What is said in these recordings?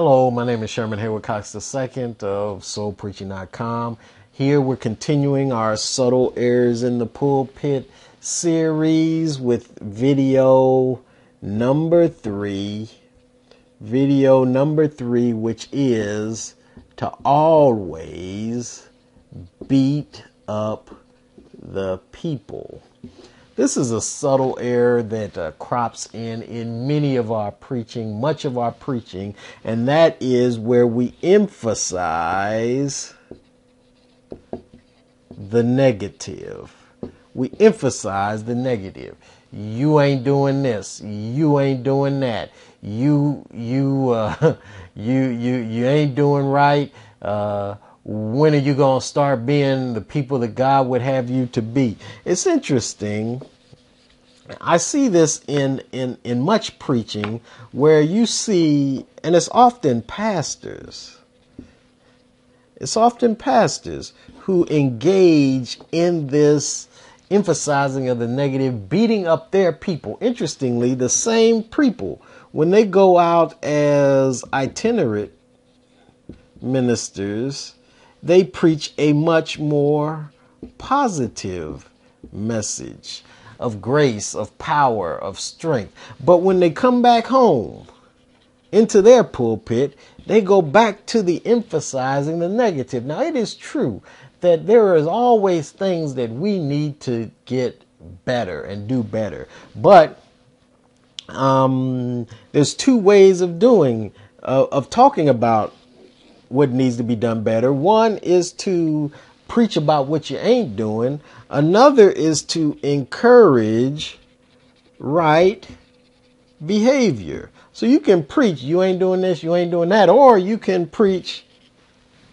Hello, my name is Sherman Cox II of SoulPreaching.com. Here we're continuing our Subtle Errors in the Pulpit series with video number 3. Video number 3, which is to always beat up the people. This is a subtle error that crops in many of our preaching, much of our preaching, and that is where we emphasize the negative. We emphasize the negative. You ain't doing this. You ain't doing that. You ain't doing right. When are you going to start being the people that God would have you to be? It's interesting. I see this in much preaching where you see, and it's often pastors. It's often pastors who engage in this emphasizing of the negative, beating up their people. Interestingly, the same people, when they go out as itinerant ministers, they preach a much more positive message of grace, of power, of strength. But when they come back home into their pulpit, they go back to the emphasizing the negative. Now, it is true that there is always things that we need to get better and do better. But there's two ways of talking about what needs to be done better. One is to preach about what you ain't doing. Another is to encourage right behavior. So you can preach, you ain't doing this, you ain't doing that, or you can preach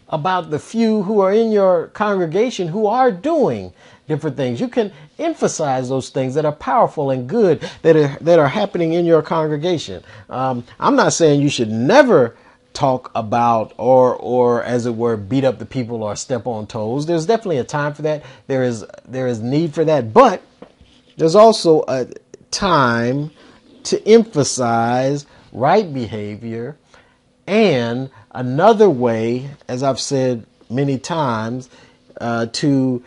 about the few who are in your congregation who are doing different things. You can emphasize those things that are powerful and good that are happening in your congregation. I'm not saying you should never talk about or as it were beat up the people or step on toes. There's definitely a time for that. There is need for that, but there's also a time to emphasize right behavior. And another way, as I've said many times, to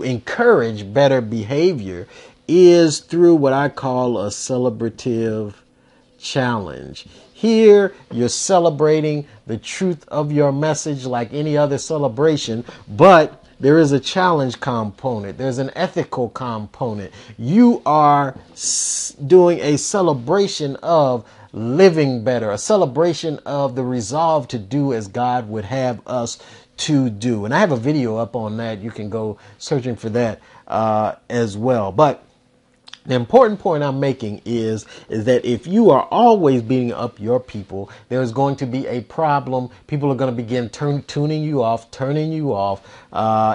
encourage better behavior is through what I call a celebrative challenge. Here, you're celebrating the truth of your message like any other celebration, but there is a challenge component. There's an ethical component. You are doing a celebration of living better, a celebration of the resolve to do as God would have us to do. And I have a video up on that. You can go searching for that as well. But the important point I'm making is that if you are always beating up your people, there's going to be a problem. People are going to begin tuning you off, turning you off.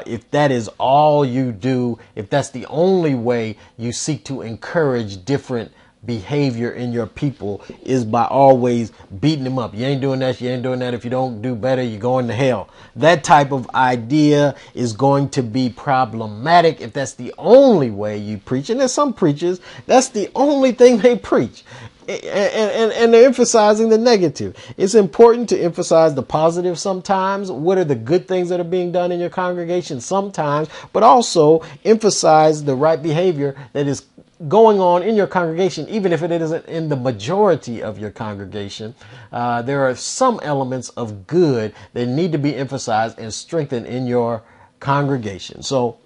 If that is all you do, if that's the only way you seek to encourage different behavior in your people, is by always beating them up. You ain't doing that, you ain't doing that. If you don't do better, you're going to hell. That type of idea is going to be problematic if that's the only way you preach. And there's some preachers, that's the only thing they preach. And they're emphasizing the negative. It's important to emphasize the positive sometimes. What are the good things that are being done in your congregation sometimes, but also emphasize the right behavior that is going on in your congregation, even if it isn't in the majority of your congregation. There are some elements of good that need to be emphasized and strengthened in your congregation. So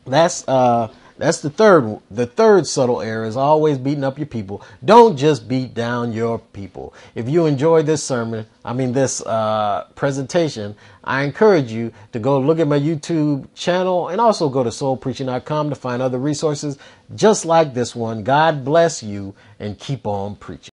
that's the third. The third subtle error is always beating up your people. Don't just beat down your people. If you enjoyed this this presentation, I encourage you to go look at my YouTube channel and also go to SoulPreaching.com to find other resources just like this one. God bless you and keep on preaching.